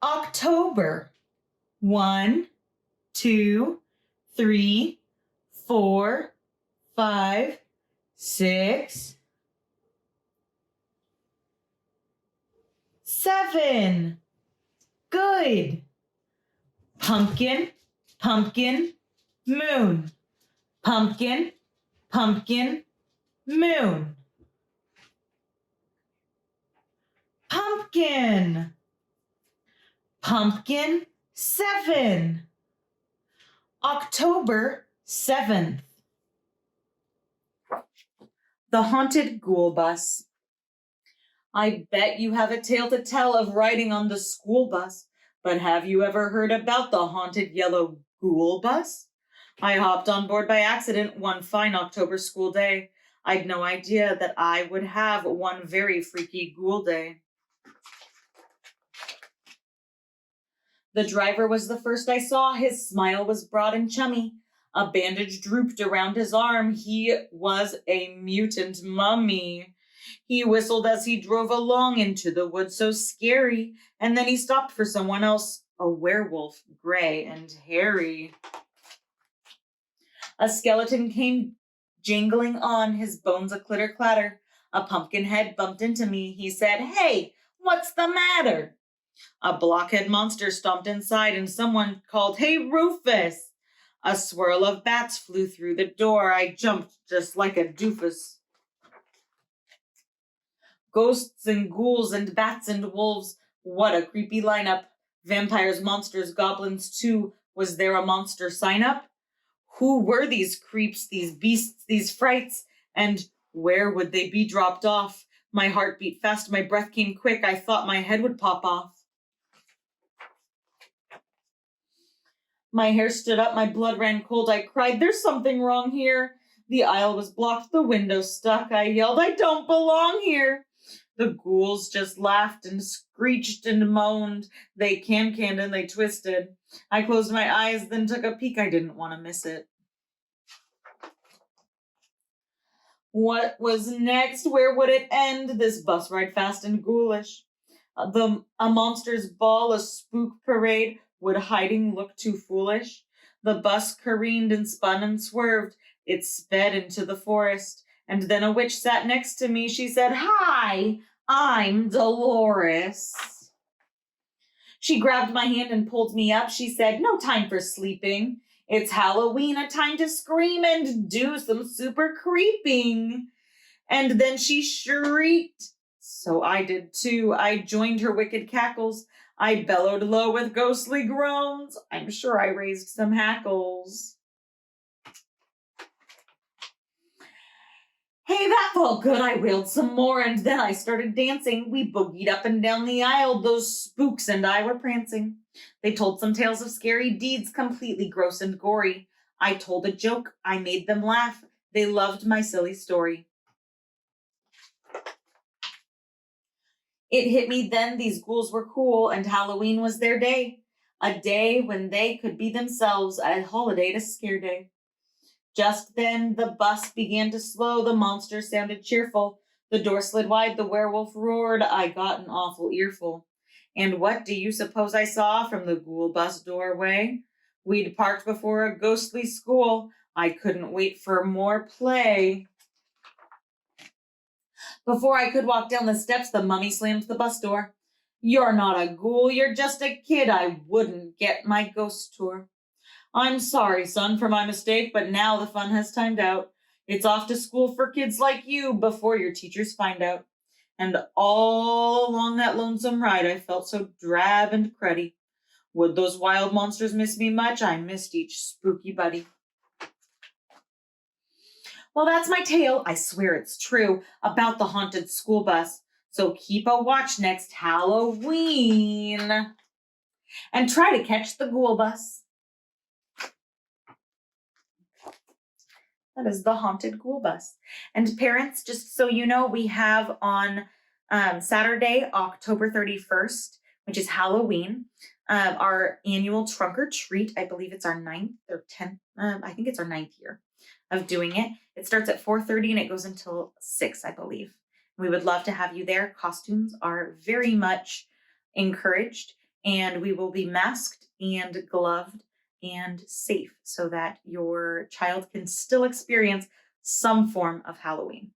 October. 1, 2, 3, 4, 5, 6, 7. Good. Pumpkin, pumpkin, moon. Pumpkin, pumpkin, moon. Pumpkin. Pumpkin, 7. October 7th. The Haunted Ghoul Bus. I bet you have a tale to tell of riding on the school bus, but have you ever heard about the haunted yellow ghoul bus? I hopped on board by accident one fine October school day. I'd no idea that I would have one very freaky ghoul day. The driver was the first I saw. His smile was broad and chummy. A bandage drooped around his arm. He was a mutant mummy. He whistled as he drove along into the woods, so scary, and then he stopped for someone else, a werewolf, gray and hairy. A skeleton came jingling on, his bones a clitter-clatter. A pumpkin head bumped into me. He said, "Hey, what's the matter?" A blockhead monster stomped inside, and someone called, "Hey, Rufus!" A swirl of bats flew through the door. I jumped just like a doofus. Ghosts and ghouls and bats and wolves. What a creepy lineup. Vampires, monsters, goblins too. Was there a monster sign-up? Who were these creeps, these beasts, these frights? And where would they be dropped off? My heart beat fast, my breath came quick. I thought my head would pop off. My hair stood up, my blood ran cold. I cried, "There's something wrong here." The aisle was blocked, the window stuck. I yelled, "I don't belong here." The ghouls just laughed and screeched and moaned. They can-canned and they twisted. I closed my eyes, then took a peek. I didn't want to miss it. What was next? Where would it end? This bus ride fast and ghoulish. A monster's ball, a spook parade. Would hiding look too foolish? The bus careened and spun and swerved. It sped into the forest. And then a witch sat next to me. She said, "Hi, I'm Dolores." She grabbed my hand and pulled me up. She said, "No time for sleeping. It's Halloween, a time to scream and do some super creeping." And then she shrieked. So I did too. I joined her wicked cackles. I bellowed low with ghostly groans. I'm sure I raised some hackles. Hey, that felt good. I wailed some more, and then I started dancing. We boogied up and down the aisle. Those spooks and I were prancing. They told some tales of scary deeds, completely gross and gory. I told a joke. I made them laugh. They loved my silly story. It hit me then these ghouls were cool, and Halloween was their day. A day when they could be themselves, a holiday to scare day. Just then the bus began to slow, the monster sounded cheerful. The door slid wide, the werewolf roared, I got an awful earful. And what do you suppose I saw from the ghoul bus doorway? We'd parked before a ghostly school. I couldn't wait for more play. Before I could walk down the steps, the mummy slammed the bus door. "You're not a ghoul, you're just a kid. I wouldn't get my ghost tour." "I'm sorry, son, for my mistake, but now the fun has timed out. It's off to school for kids like you before your teachers find out." And all along that lonesome ride, I felt so drab and cruddy. Would those wild monsters miss me much? I missed each spooky buddy. Well, that's my tale. I swear it's true about the haunted school bus. So keep a watch next Halloween and try to catch the ghoul bus. That is the haunted ghoul bus. And parents, just so you know, we have on Saturday, October 31st, which is Halloween, our annual trunk or treat. I believe it's our 9th or 10th. I think it's our 9th year of doing it. It starts at 4:30 and it goes until 6, I believe. We would love to have you there. Costumes are very much encouraged. and we will be masked and gloved and safe so that your child can still experience some form of Halloween.